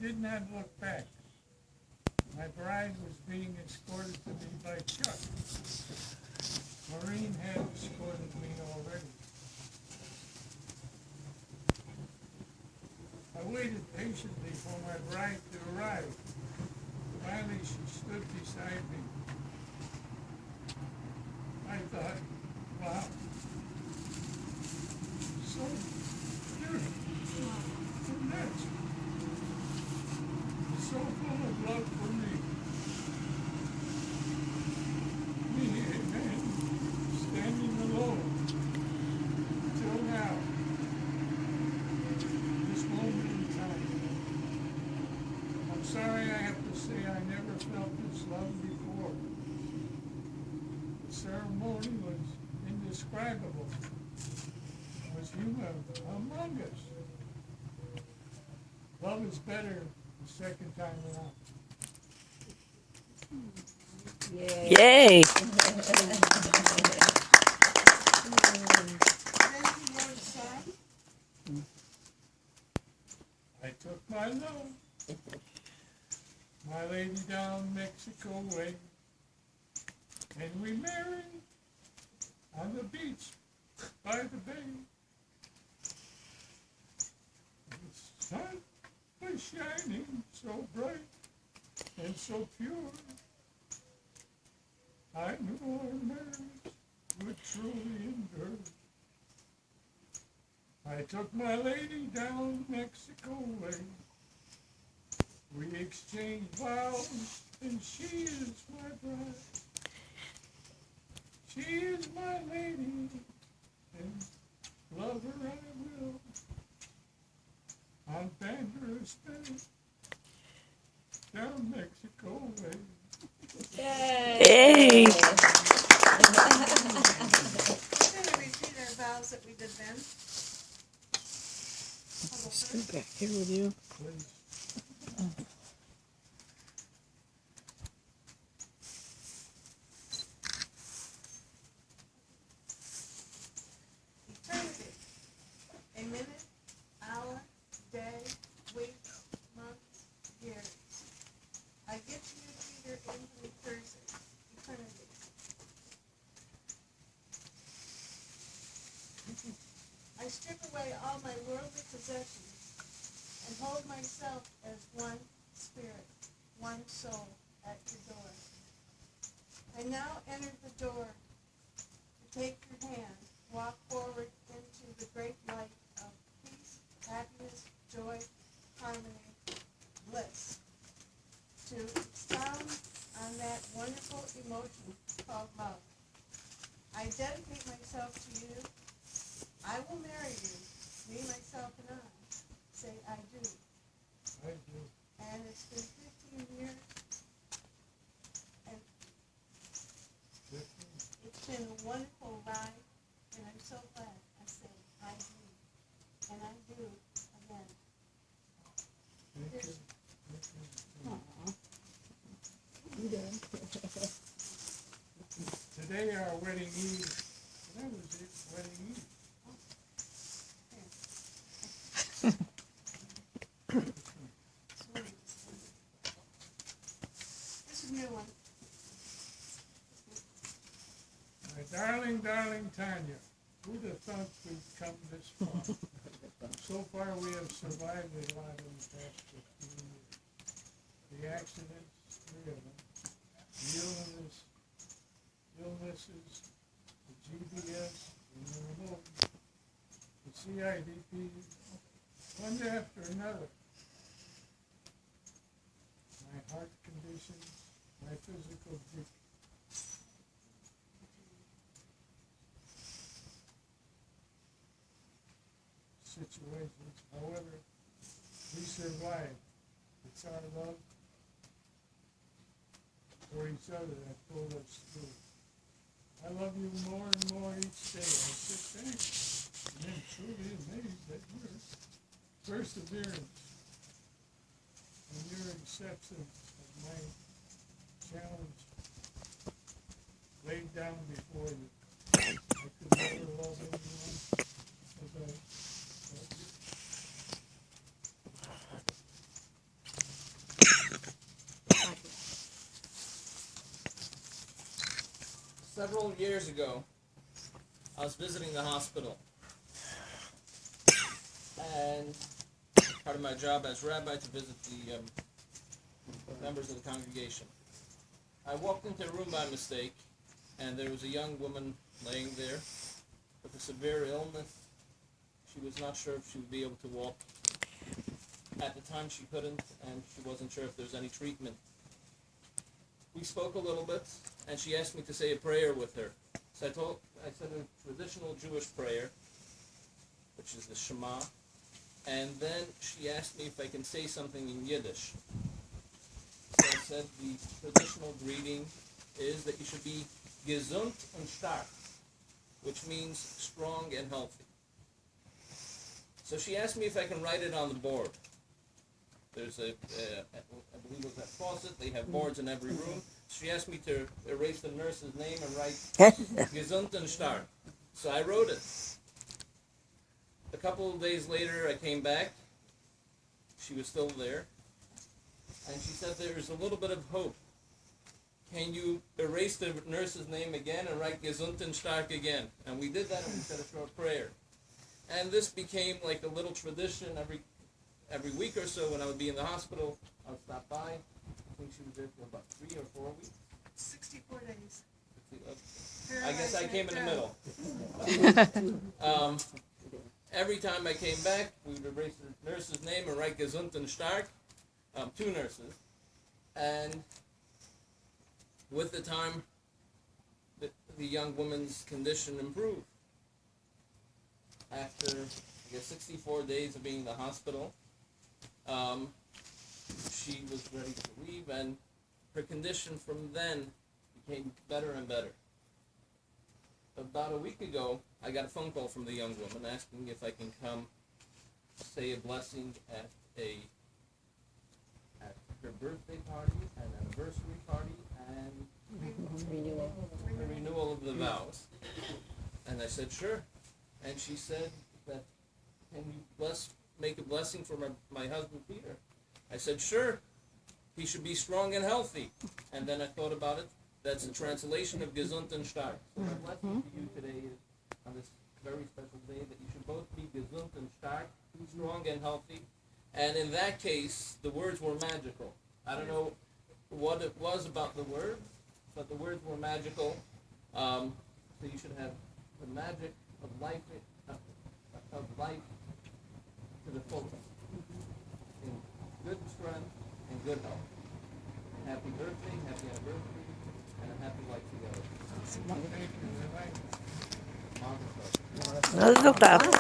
did not look back. My bride was being escorted to me by Chuck. Maureen had escorted me already. I waited patiently for my bride to arrive. Finally, she stood beside me. I thought, wow, so beautiful, so natural, so full of love for me. Me, a man, standing alone, till now, this moment in time. I'm sorry I have to say I never felt this love before. The ceremony was indescribable. It was human among us. Love is better the second time around. Yay. Yay. I took my love, my lady down Mexico way, and we married on the beach by the bay. The sun was shining so bright and so pure. I knew our marriage would truly endure. I took my lady down Mexico way. We exchanged vows, and she is my bride. She is my lady, and love her I will. On Banderas Bay, down Mexico way. Yay. We're going to repeat our vows that we did then. Still back here with you. Please. Eternity. A minute, hour, day, week, month, years. I give to you, Peter, in Miller-Turczyn. Eternity. I strip away all my worldly possessions and hold myself as one spirit, one soul at your door. I now enter the door to take your hand, walk forward into the great light of peace, happiness, joy, harmony, bliss, to expound on that wonderful emotion called love. I dedicate myself to you. I will marry you, me, myself, and I. Say, I do. I do. And it's been 15 years, and it's been a wonderful ride, and I'm so glad I said, I do. And I do again. Thank you. Here's- Today our wedding eve. That was it, wedding eve. This is a new one. My darling, darling Tanya, who'd have thought we'd come this far? So far we have survived a lot in the past 15 years. The accidents, 3 of them, the illnesses, the GBS, the remote, the CIDP, one after another. My heart conditions, my physical situations. However, we survived. It's our love for each other that pulled us through. I love you more and more each day. I sit back and am truly amazed at your perseverance and your acceptance of my challenge laid down before you. I could never love anyone as I love you. Several years ago, I was visiting the hospital, and part of my job as rabbi to visit the members of the congregation. I walked into a room by mistake, and there was a young woman laying there with a severe illness. She was not sure if she would be able to walk. At the time she couldn't, and she wasn't sure if there was any treatment. We spoke a little bit, and she asked me to say a prayer with her. So I said a traditional Jewish prayer, which is the Shema, and then she asked me if I can say something in Yiddish. So I said the traditional greeting is that you should be gesund und stark, which means strong and healthy. So she asked me if I can write it on the board. There's I believe it was that faucet. They have boards in every room. She asked me to erase the nurse's name and write gesund und stark. So I wrote it. A couple of days later, I came back. She was still there. And she said, there's a little bit of hope. Can you erase the nurse's name again and write gesund und stark again? And we did that, and we said a short prayer. And this became like a little tradition. Every week or so, when I would be in the hospital, I would stop by. I think she was there for about 3 or 4 weeks. 64 days. I guess I came in the middle. Every time I came back, we would erase the nurse's name and write gesund und stark, 2 nurses. And with the time, the young woman's condition improved. After, I guess, 64 days of being in the hospital, she was ready to leave, and her condition from then became better and better. About a week ago, I got a phone call from the young woman asking if I can come say a blessing at her birthday party, an anniversary party, and the renewal of the vows. And I said, sure. And she said that, can you make a blessing for my husband Peter? I said, sure. He should be strong and healthy. And then I thought about it. That's a translation of gesund und stark. So my blessing to you today is, on this very special day, that you should both be gesund und stark, strong and healthy. And in that case, the words were magical. I don't know what it was about the words, but the words were magical. So you should have the magic of life to the fullest, in good strength and good health. Happy birthday, happy anniversary, and a happy life together. Resultado.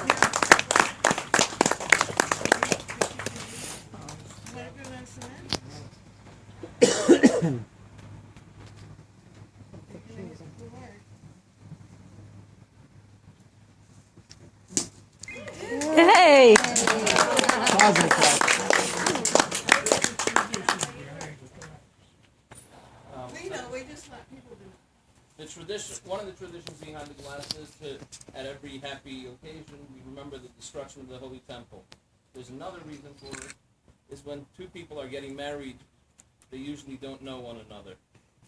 Hey! We just let people do it. The tradition, one of the traditions behind the glass is to, at every happy occasion, we remember the destruction of the Holy Temple. There's another reason for it, is when two people are getting married, they usually don't know one another.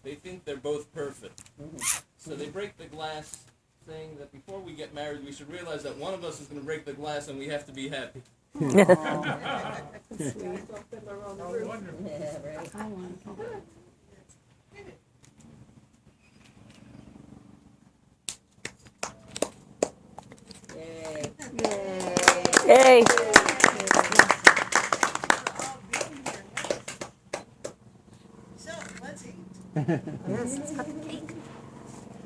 They think they're both perfect. So they break the glass, saying that before we get married, we should realize that one of us is going to break the glass and we have to be happy. Hey! So, let's eat. Yes, let's cut the cake.